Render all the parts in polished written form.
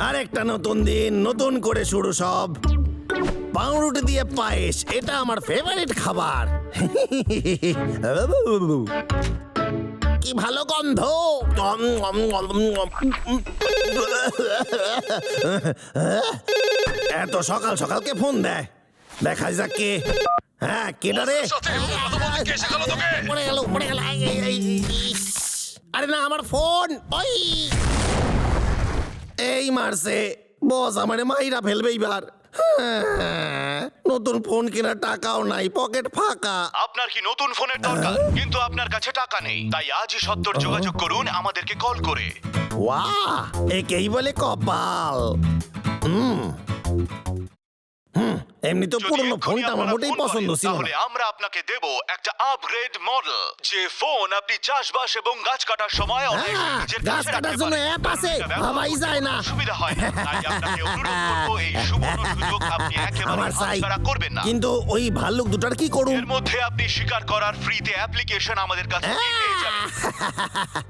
আরেকটা নতুন দিন, নতুন করে শুরু সব। পাউরুটি দিয়ে পায়েস, এটা আমার ফেভারিট খাবার। কি ভালো গন্ধ। এত সকাল সকাল কে ফোন দেয়? দেখা যাক কে। হ্যাঁ, কেটা রে? পড়ে গেল। আরে না, আমার ফোন। ওই এই মারছে বস, আমারে মাইরা ফেলবে এইবার। নতুন ফোন কেনার টাকাও নাই, পকেট ফাঁকা। আপনার কি নতুন ফোনের দরকার? কিন্তু আপনার কাছে টাকা নেই, তাই আজই সত্তর যোগাযোগ করুন আমাদেরকে কল করে। ওয়াহ, একেই বলে কপাল। এমনি তো পুরনো ফোনটা আমার মোটেই পছন্দ ছিল না। তাহলে আমরা আপনাকে দেব একটা আপগ্রেড মডেল, যে ফোন আপনি চাষবাস এবং গাছ কাটার সময় গাছ কাটার জন্য অ্যাপ আছে, ভাবাই যায় না। সুবিধা হয় না, তাই আপনাকে অনুরোধ করব এই সুবর্ণ সুযোগ আপনি একেবারে হাতছাড়া করবেন না। কিন্তু ওই ভাল্লুক দুটার কি করুন? এর মধ্যে আপনি শিকার করার ফ্রিতে অ্যাপ্লিকেশন আমাদের কাছে পেয়ে যাবেন।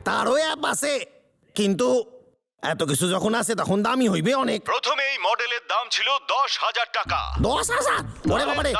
তারও অ্যাপ আছে, কিন্তু এত কিছু যখন আছে তখন দামি হইবে অনেক। প্রথমে এই মডেলের দাম ছিল 10,000 টাকা। 10,000? ওরে বাবারে,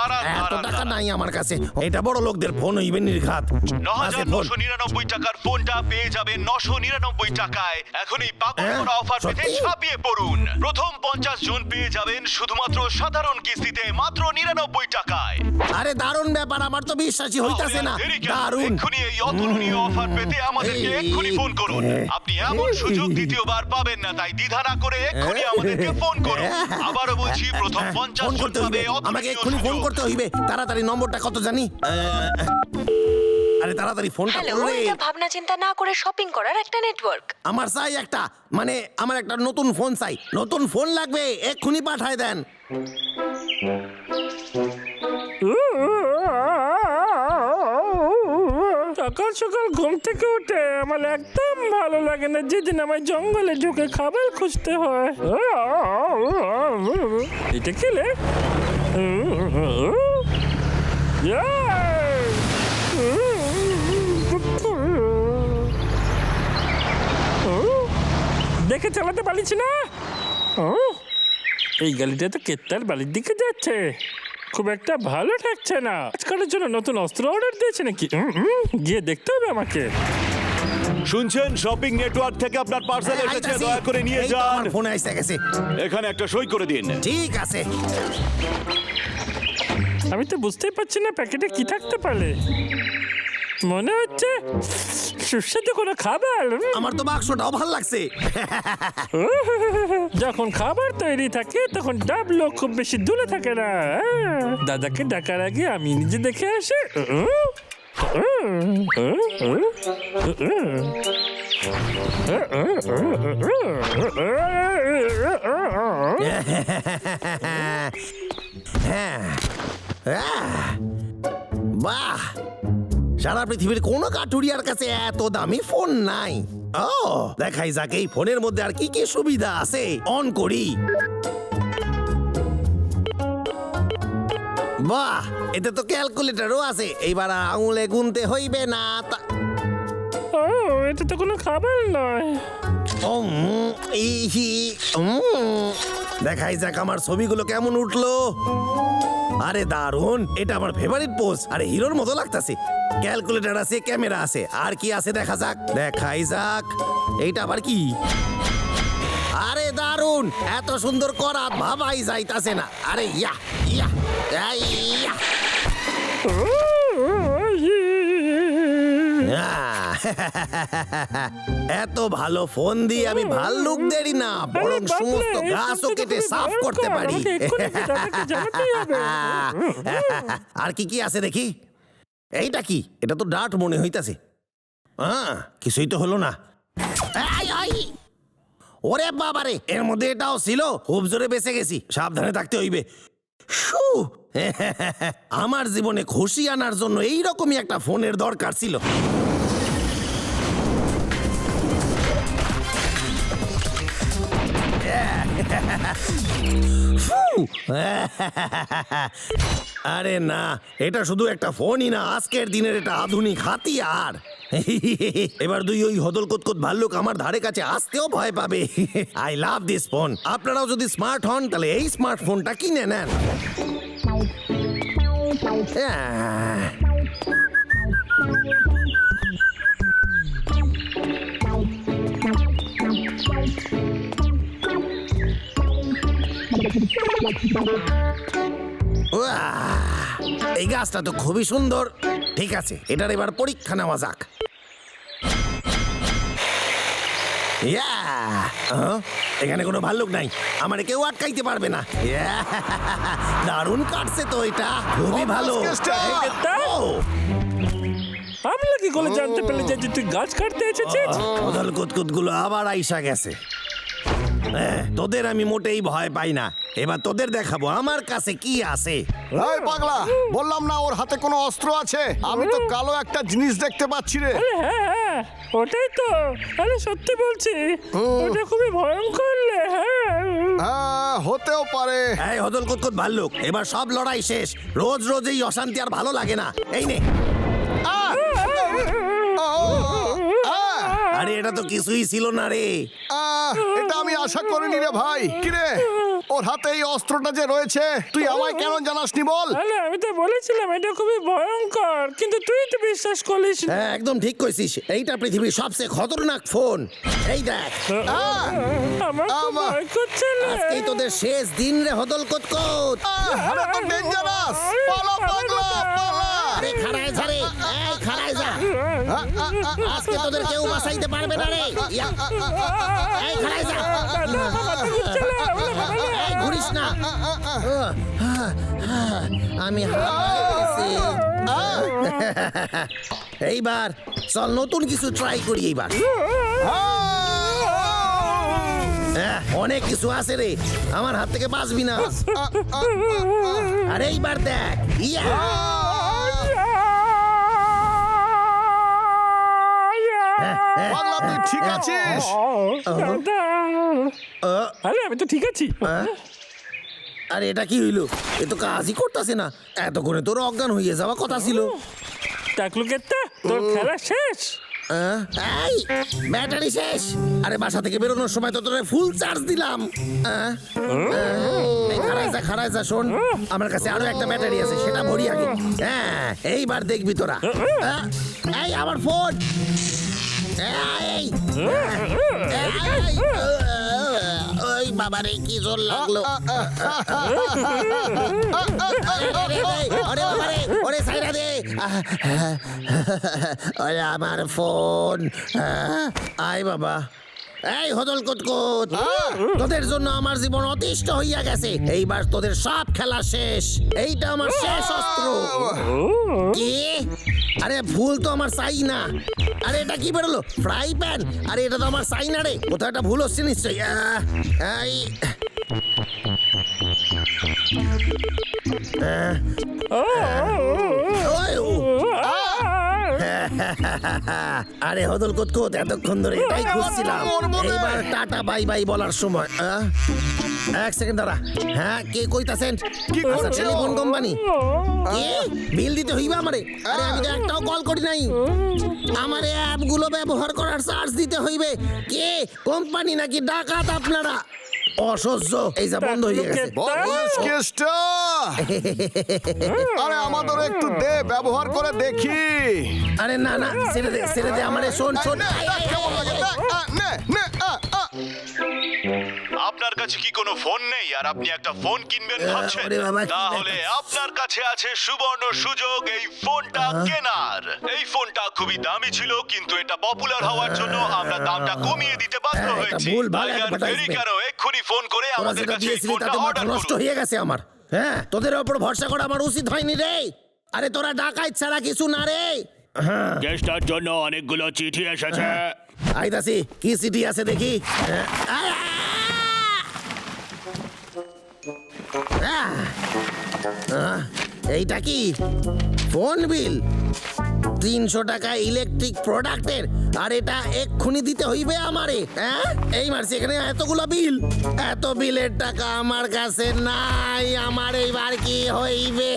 এত টাকা নাই আমার কাছে। এটা বড় লোকদের ফোন হইবে নির্ঘাত। 9,999 টাকার ফোনটা পেয়ে যাবেন 999 টাকায়। এখন এই পাগল করা অফার পেতে ছাপিয়ে পড়ুন। প্রথম 50 জন পেয়ে যাবেন শুধুমাত্র সাধারণ কিস্তিতে মাত্র 99 টাকায়। আরে দারুণ ব্যাপার, আমার তো বিশ্বাসই হইতাছে না। দারুণ। এক্ষুনি এই অতুলনীয় অফার পেতে আমাদেরকে এক্ষুনি ফোন করুন। আপনি এমন সুযোগ দ্বিতীয়বার পাবেন না, তাই দ্বিধা না করে এক্ষুনি আমাদেরকে ফোন করুন। আবারও বলছি, প্রথম 50 ফোন জন করতে হইবে, পাবে আমাকে অতুলনীয় এক্ষুনি ফোন সুযোগ। করতে হইবে। তাড়াতাড়ি নম্বরটা কত জানি? আরে তাড়াতাড়ি ফোনটা হ্যালো, করো রে। এটা ভাবনা চিন্তা না করে শপিং করার একটা নেটওয়ার্ক। আমার চাই একটা, মানে আমার একটা নতুন ফোন চাই। নতুন ফোন লাগবে, এক্ষুনি পাঠায় দেন। সকাল সকাল ঘুম থেকে উঠে আমার একদম ভালো লাগে না, যেদিন আমার জঙ্গলে ঢুকে খাবার খুঁজতে হয়। এটা খেলে দেখে চালাতে পারছি না। এই গাড়িটা তো কেত্তার বাড়ির দিকে যাচ্ছে, খুব একটা ভালো ঠেকছে না। আজকালের জন্য নতুন অস্ত্র অর্ডার দিয়েছে নাকি? গিয়ে দেখতে হবে আমাকে। শুনছেন, শপিং নেটওয়ার্ক থেকে আপনার পার্সেল এসেছে, দয়া করে নিয়ে এই তো যান। আমার ফোনে এসে গেছে। এখানে একটা সই করে দিন। ঠিক আছে। আমি তো বুঝতেই পারছি না প্যাকেটে কি থাকতে পারে। মনে হচ্ছে সুস্বাদু কোনো খাবার। আমার তো বাক্সটাও ভাল লাগছে। যখন খাবার তৈরি থাকে তখন ডাবলো খুব বেশি দূরে থাকে না। দাদাকে ডাকার আগে আমি নিজে দেখে আসি। বাহ, সারা পৃথিবীর কোনো কাঠুরিয়ার কাছে এত দামি ফোন নাই। ও দেখাই যাক এই ফোনের মধ্যে আর কি কি সুবিধা আছে। অন করি। বাহ, এতে তো ক্যালকুলেটরও আছে। এইবার আঙুলে গুনতে হইবে না। ও, এটা তো কোনো খাবার নয়। দেখাই যাক আমার ছবিগুলো কেমন উঠলো। আরে দারুন, এটা আমার ফেভারিট পোজ। আরে হিরোর মতো লাগতাছে। ক্যালকুলেটর আছে, ক্যামেরা আছে, আর কি আছে দেখা যাক। দেখাই যাক এইটা আবার কি। আরে দারুন, এত সুন্দর করা ভাবাই যাইতাছে না। আরে ইয়া ইয়া ইয়া। এত ভালো ফোন দিয়ে আমি ভাল্লুকদেরই না, বরং সমস্ত গাছও কেটে সাফ করতে পারি। আর কি কি আছে দেখি। এইটা কি? এটা তো ডার্ট মনে হইতাছে। কিছুই তো হলো না। ওরে বাবারে, এর মধ্যে এটাও ছিল। খুব জোরে বেঁচে গেছি, সাবধানে থাকতে হইবে। আমার জীবনে খুশি আনার জন্য এইরকমই একটা ফোনের দরকার ছিল। আরে না, এটা শুধু একটা ফোনই না, আজকের দিনের এটা আধুনিক হাতিয়ার। এবার দুই ওই হদল কোতকোত ভাল্লুক আমার ধারে কাছে আসতেও ভয় পাবে। I love this phone. আপনারাও যদি স্মার্ট হন তাহলে এই স্মার্টফোনটা কিনে নেন। এই গাছটা তো খুবই সুন্দর। ঠিক আছে, এটার এবার পরীক্ষা নেওয়া যাক। এখানে কোনো ভাল্লুক নাই, আমার কেউ আটকাইতে পারবে না। দারুণ কাটছে তো, এটা খুবই ভালো। ও, আমি কি করে জানতে পারলি যে তুই গাছ কাটতে এসেছিস? হদল কুতকুত গুলো আবার আইসা গেছে। তোদের আমি মোটেই ভয় পাই না। এবার তোদের দেখাবো আমার কাছে কি আছে। এই পাগলা, বললাম না ওর হাতে কোনো অস্ত্র আছে? আমি তো কালো একটা জিনিস দেখতে পাচ্ছি রে। হ্যাঁ, ওটাই তো। আরে সত্যি বলছি, ওটা খুবই ভয়ঙ্কর। হ্যাঁ, হতেও পারে। এই হদল কুতকুত ভাল্লুক, এবার সব লড়াই শেষ। রোজ রোজ এই অশান্তি আর ভালো লাগে না। এই নে। আরে এটা তো কিছুই ছিল না রে। এটা আমি আশা করিনি রে ভাই। কিরে, ওর হাতে এই অস্ত্রটা যে রয়েছে, তুই আমায় কেন জানাসনি বল? আরে আমি তো বলেছিলাম এটা খুবই ভয়ঙ্কর, কিন্তু তুই তো বিশ্বাস করলিস না। হ্যাঁ, একদম ঠিক কইছিস। এইটা পৃথিবীর সবচেয়ে খতরনাক ফোন। এই দেখ, আমার খুব ভয় করছে না। আজকেই তোদের শেষ দিন রে হদল কুতকুত। আরে তো ডেঞ্জারাস। পালা পাগলা, পালা। আরে খাড়ায় যা রে, এই খাড়ায় যা। আজকে তোদের কেউ বাঁচাইতে পারবে না রে। এই খাড়ায় যা। এই ঘুরিস না। আমি এইবার চল নতুন কিছু ট্রাই করি। এইবার অনেক কিছু আছে রে, আমার হাত থেকে বাঁচবি না। আরে এইবার দেখ। ইয়া, পাগলা, তুই ঠিক আছিস? আরে আমি তো ঠিক আছি। আরে এটা কি হইলো? এ তো কাজই করতেছে না। এত করে তোর অজ্ঞান হয়ে যাওয়া কথা ছিল। টাকলুকেরটা, তোর খেলা শেষ। এই ব্যাটারি শেষ। আরে বাসা থেকে বেরোনোর সময় তো তোরে ফুল চার্জ দিলাম। খাড়ায় যা শোন, আমার কাছে আরো একটা ব্যাটারি আছে, সেটা ভরি আগে। হ্যাঁ, এইবার দেখবি তোরা। এই আমার ফোন। ওই বাবারে কি জোর লাগলো। ওরে বাবারে, ওরে সাইরা দে। ওরে আমার ফোন। আয় বাবা। এই হদল কুতকুত, তোদের জন্য আমার জীবন অতিষ্ঠ হইয়া গেছে। এইবার তোদের সব খেলা শেষ। এইটা আমার শেষ অস্ত্র। কি? আরে ভুল তো আমার চাই না। আরে এটা কি বেরোলো? Fry pan? আরে এটা তো আমার চাই না রে। কোথাও একটা ভুল হচ্ছে নিশ্চয়ই। এই আরে হদল কুতকুত, এতক্ষণ ধরে এটাই খুঁজছিলাম। এইবার টাটা বাই বাই বলার সময়। এক সেকেন্ড দাঁড়া। হ্যাঁ, কে কইতাছেন? আচ্ছা, টেলিফোন কোম্পানি। কে? বিল দিতে হইবে আমারে? আরে আমি তো একটাও কল করি নাই। আমারে অ্যাপগুলো ব্যবহার করার চার্জ দিতে হইবে। কে কোম্পানি নাকি ডাকাত আপনারা? অসহ্য। এই যা বন্ধ হয়ে গেছে। বলিস কেসটা? আরে আমাদের একটু দে, ব্যবহার করে দেখি। আরে না না, ছেড়ে দে আমারে। শোন শোন, কেমন লাগে? আপনার কাছে কি কোনো ফোন নেই আর আপনি একটা ফোন কিনবেন ভাবছেন? ওরে বাবা, কি তাহলে আপনার কাছে আছে সুবর্ণ সুযোগ এই ফোনটা কেনার। এই ফোনটা খুবই দামি ছিল, কিন্তু এটা পপুলার হওয়ার জন্য আমরা দামটা কমিয়ে দিতে বাধ্য হয়েছি। ভুলভাল তাই আর দেরি advertisement। কেন, এক্ষুনি ফোন করে তোরা আমাদের যেটা কাছে এই দিয়েছিলি ফোনটা তাতে মাথা অর্ডার নষ্ট করুন। হয়ে গেছে আমার। হ্যাঁ, তোদের ওপর ভরসা করা আমার উচিত হয়নি রে। আরে তোরা ডাকাইত ছাড়া কিছু না রে। কেসটার জন্য অনেকগুলো চিঠি এসেছে। আইতাছি, কি সিটি আছে দেখি। এইটা কি? ফোন বিল? 300 টাকা ইলেকট্রিক প্রোডাক্টের, আর এটা এক্ষুনি দিতে হইবে আমারে। হ্যাঁ, এই মারছি এখানে এতগুলো বিল, এত বিলের টাকা আমার কাছে নাই। আমার এইবার কি হইবে?